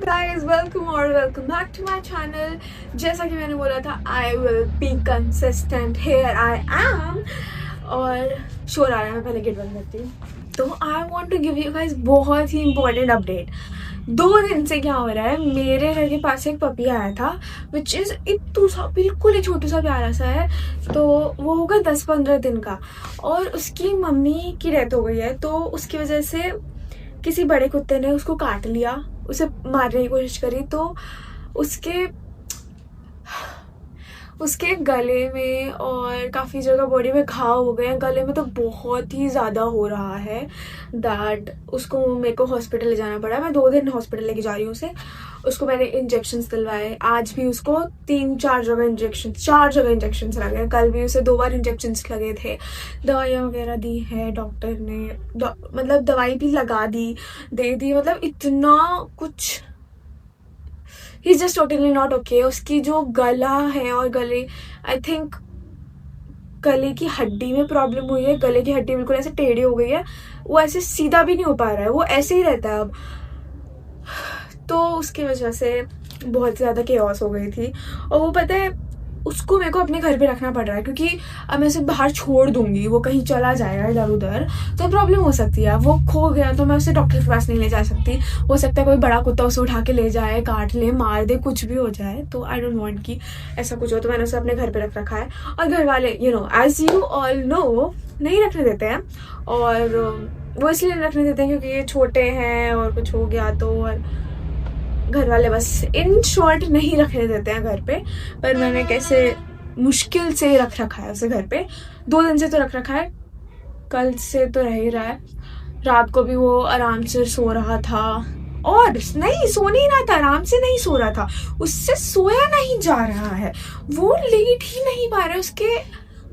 guys, welcome back to my channel. जैसा कि मैंने बोला था I will be consistent. Here I am. और शोर आ रहा है, मैं पहले गेट बंद करती हूँ. तो I want to give you guys बहुत ही important update. 2 दिन से क्या हो रहा है, मेरे घर के पास एक पपी आया था विच इज़ इतू सा बिल्कुल ही छोटू सा प्यारा सा है. तो वो होगा 10-15 दिन का और उसकी मम्मी की डेथ हो गई है. तो उसकी वजह से किसी बड़े कुत्ते ने उसको काट लिया, उसे मारने की कोशिश करी. तो उसके गले में और काफ़ी जगह बॉडी में घाव हो गए हैं. गले में तो बहुत ही ज़्यादा हो रहा है दैट उसको मेरे को हॉस्पिटल ले जाना पड़ा. मैं 2 दिन हॉस्पिटल लेके जा रही हूँ उसे. उसको मैंने इंजेक्शंस दिलवाए. आज भी उसको 4 जगह इंजेक्शंस लगे. कल भी उसे 2 बार इंजेक्शंस लगे थे. दवाइयाँ वगैरह दी है डॉक्टर ने, मतलब दवाई भी लगा दी, दे दी, मतलब इतना कुछ. He is just totally not okay. उसकी जो गला है और गले, आई थिंक गले की हड्डी में प्रॉब्लम हुई है. गले की हड्डी बिल्कुल ऐसे टेढ़ी हो गई है, वो ऐसे सीधा भी नहीं हो पा रहा है, वो ऐसे ही रहता है अब. तो उसकी वजह से बहुत ज़्यादा केओस हो गई थी. और वो पता है, उसको मेरे को अपने घर पे रखना पड़ रहा है क्योंकि अब मैं उसे बाहर छोड़ दूंगी, वो कहीं चला जाएगा इधर उधर तो प्रॉब्लम हो सकती है. वो खो गया तो मैं उसे डॉक्टर के पास नहीं ले जा सकती. हो सकता है कोई बड़ा कुत्ता उसे उठा के ले जाए, काट ले, मार दे, कुछ भी हो जाए. तो आई डोंट वांट कि ऐसा कुछ हो. तो मैंने उसे अपने घर पे रख रखा है. और घर वाले एज यू ऑल नो नहीं रखने देते हैं. और वो इसलिए नहीं रखने देते हैं क्योंकि ये छोटे हैं और कुछ हो गया तो. और घर वाले बस इन शॉर्ट नहीं रखने देते हैं घर पे. पर मैंने कैसे मुश्किल से रख रखा है उसे घर पे. 2 दिन से तो रख रखा है, कल से तो रह ही रहा है. रात को भी वो आराम से सो रहा था. और नहीं, सो नहीं रहा था, आराम से नहीं सो रहा था, उससे सोया नहीं जा रहा है. वो लेट ही नहीं पा रहा है.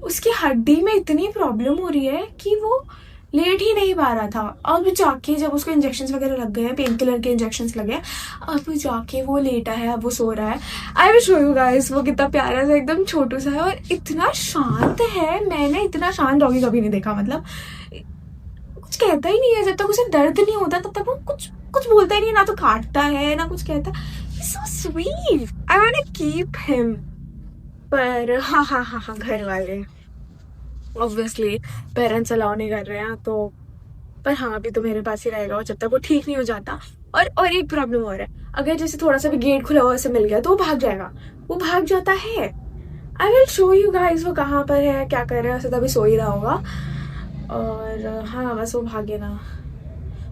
उसकी हड्डी में इतनी प्रॉब्लम हो रही है कि वो लेट ही नहीं पा रहा था. अब जाके जब उसको इंजेक्शंस वगैरह लग गए हैं, पेन किलर के इंजेक्शंस लगे हैं, अब जाके वो लेटा है, अब वो सो रहा है. I will show you guys वो कितना प्यारा सा, एकदम छोटू सा है और इतना शांत है. मैंने इतना शांत डॉगी कभी नहीं देखा. मतलब कुछ कहता ही नहीं है. जब तक उसे दर्द नहीं होता तब तक वो कुछ बोलता ही नहीं, ना तो काटता है ना कुछ कहता. So sweet, I want to keep him. पर हाँ, घर वाले ऑब्वियसली पेरेंट्स अलाउ नहीं कर रहे हैं. तो पर हाँ, अभी तो मेरे पास ही रहेगा जब तक वो ठीक नहीं हो जाता. और एक प्रॉब्लम हो रहा है, अगर जैसे थोड़ा सा भी गेट खुला हुआ से मिल गया तो वो भाग जाएगा. वो भाग जाता है. I will show you guys वो कहाँ पर है, क्या कर रहा है. वैसे तभी सो ही रहा होगा. और हाँ, बस वो भागे ना.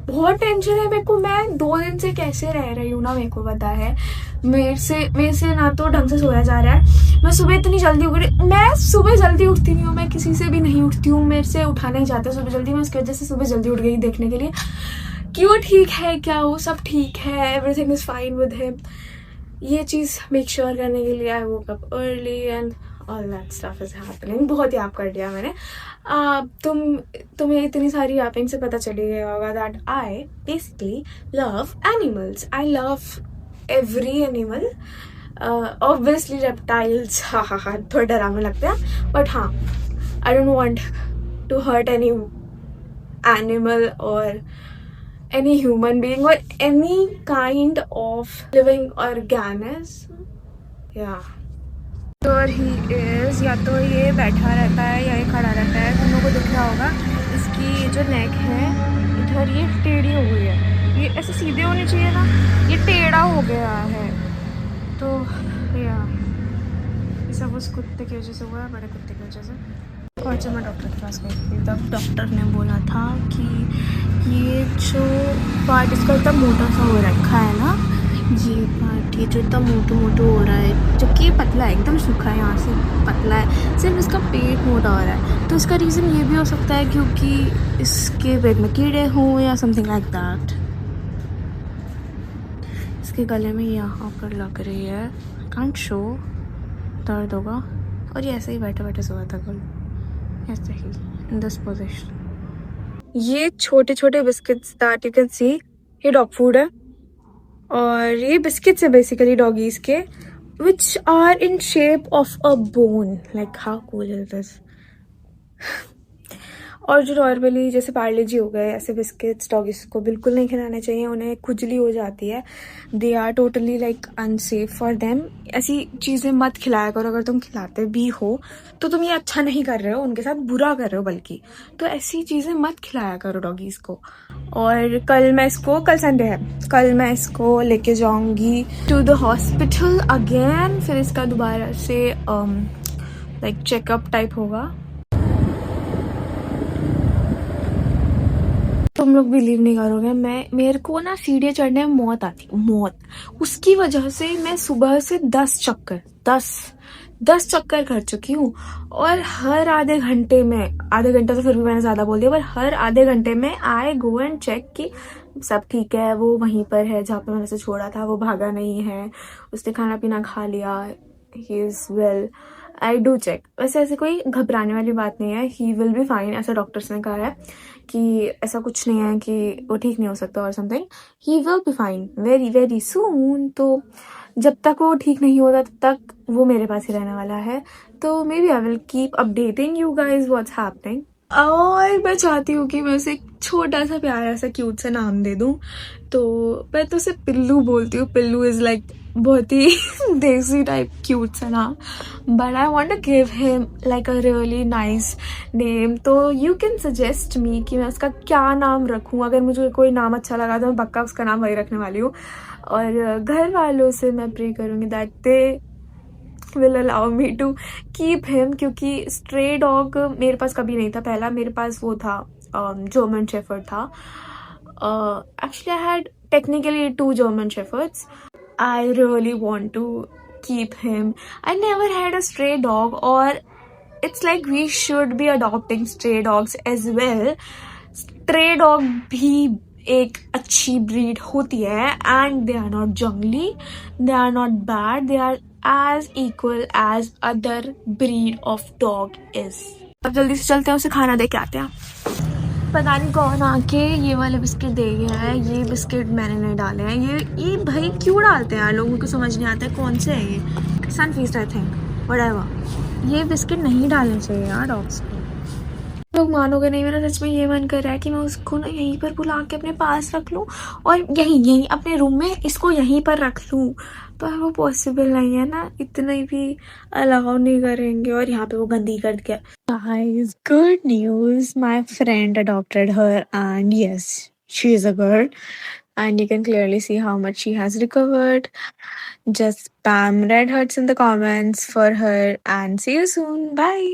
बहुत टेंशन है मेरे को. मैं 2 दिन से कैसे रह रही हूँ ना, मेरे को पता है. मेरे से ना तो ढंग से सोया जा रहा है. मैं सुबह इतनी जल्दी मैं सुबह जल्दी उठती नहीं हूँ. मैं किसी से भी नहीं उठती हूँ, मेरे से उठा नहीं जाता सुबह जल्दी. मैं उसकी वजह से सुबह जल्दी उठ गई देखने के लिए कि वो ठीक है क्या, वो सब ठीक है, everything is fine with him. ये चीज़ मेक श्योर करने के लिए I woke up early and all that stuff is happening. बहुत याद कर दिया मैंने. तुम्हें इतनी सारी यापिंग से पता चली गया होगा that I basically love animals. I love every animal. Obviously reptiles हाँ थोड़ा डरावने लगते हैं. बट हाँ, I don't want to hurt any animal और any human being or any kind of living organism. Yeah. और he is, या तो ये बैठा रहता है या ये खड़ा रहता है. तुम लोगों को दिख रहा होगा इसकी जो नेक है इधर ये टेढ़ी हो गई है. ये ऐसे सीधे होनी चाहिए ना, ये टेढ़ा हो गया है. तो या ये सब उस कुत्ते की वजह से हुआ है, बड़े कुत्ते की वजह से. और जब मैं डॉक्टर के पास गई थी तब डॉक्टर ने बोला था कि ये जो पार्ट इसका इतना मोटा सा हो रखा है ना, ये पार्ट ये जो इतना मोटू हो रहा है, जबकि पतला है, एकदम सूखा है, यहाँ से पतला है, सिर्फ इसका पेट मोटा हो रहा है. तो इसका रीज़न ये भी हो सकता है क्योंकि इसके पेट में कीड़े हों या समथिंग लाइक दैट. इसके गले में यहाँ पर लग रही है, कांट शो, दर्द होगा. और ये ऐसे ही बैठे बैठे सोया था कल, ऐसे ही इन दिस पोजीशन. ये छोटे छोटे biscuits that you can see, ये डॉग फूड है. और ये बिस्किट्स है बेसिकली डॉगीज के, which are in shape of a bone. Like how cool is this. और जो नॉर्मली जैसे पार्ले जी हो गए, ऐसे बिस्किट्स डॉगीज को बिल्कुल नहीं खिलाने चाहिए, उन्हें खुजली हो जाती है। They are totally like unsafe for them. ऐसी चीज़ें मत खिलाया करो। अगर तुम खिलाते भी हो तो तुम ये अच्छा नहीं कर रहे हो, उनके साथ बुरा कर रहे हो बल्कि। तो ऐसी चीज़ें मत खिलाया करो डॉगीज़ को। और कल संडे है, कल मैं इसको लेके जाऊंगी टू द हॉस्पिटल अगेन। फिर इसका दोबारा से लाइक चेकअप टाइप होगा। तुम लोग बिलीव नहीं करोगे, मेरे को ना सीढ़ियाँ चढ़ने में मौत आती, मौत। उसकी वजह से मैं सुबह से 10 चक्कर कर चुकी हूँ। और हर आधे घंटे में, आधे घंटे तो फिर भी मैंने ज्यादा बोल दिया, पर हर आधे घंटे में आई गो एंड चेक कि सब ठीक है, वो वहीं पर है जहाँ पे मैंने उसे छोड़ा था, वो भागा नहीं है, उसने खाना पीना खा लिया, he is well. I do check. वैसे ऐसे कोई घबराने वाली बात नहीं है, ही विल बी फाइन, ऐसा डॉक्टर्स ने कहा है कि ऐसा कुछ नहीं है कि वो ठीक नहीं हो सकता और something. He will be fine very very soon. तो जब तक वो ठीक नहीं होता तब तक वो मेरे पास ही रहने वाला है। तो maybe I will keep updating you guys what's happening. और मैं चाहती हूँ कि मैं उसे एक छोटा सा प्यारा सा क्यूट सा नाम दे दूँ। तो मैं तो उसे पिल्लू बोलती हूँ। पिल्लू इज लाइक बहुत ही देसी टाइप क्यूट सा नाम, but I want to give him like a really nice name. तो यू कैन सजेस्ट मी कि मैं उसका क्या नाम रखूँ। अगर मुझे कोई नाम अच्छा लगा तो मैं पक्का उसका नाम वही रखने वाली हूँ। और घर वालों से मैं प्रे करूँगी that they will allow me to keep him, क्योंकि स्ट्रे डॉग मेरे पास कभी नहीं था। पहला मेरे पास वो था, जर्मन शेफर्ड था। Actually I had technically 2 German shepherd's. I really want to keep him. I never had a stray dog, or it's like we should be adopting stray dogs as well. Stray dog भी एक अच्छी breed होती है, and they are not jungly, they are not bad, they are as equal as other breed of dog is. अब जल्दी से चलते हैं, उसे खाना दे के आते हैं। पता नहीं कौन आके ये वाले बिस्किट दे गया है। ये बिस्किट मैंने नहीं डाले हैं। ये भाई क्यों डालते हैं यार, लोगों को समझ नहीं आता है कौन से है ये। Sunfeast I think, whatever. ये बिस्किट नहीं डालने चाहिए यार डॉग्स को। लोग मानोगे नहीं, मेरा सच में ये मन कर रहा है कि मैं उसको ना यहीं पर बुला के अपने पास रख लूं और यहीं अपने रूम में इसको यहीं पर रख लूं, पर वो पॉसिबल नहीं है ना, इतना भी अलाउ नहीं करेंगे। और यहाँ पे वो गंदी कर दिया। Guys, good news. My friend adopted her, and yes, she is a girl. And you can clearly see how much she has recovered. Just spam red hearts in the comments for her, and see you soon. Bye.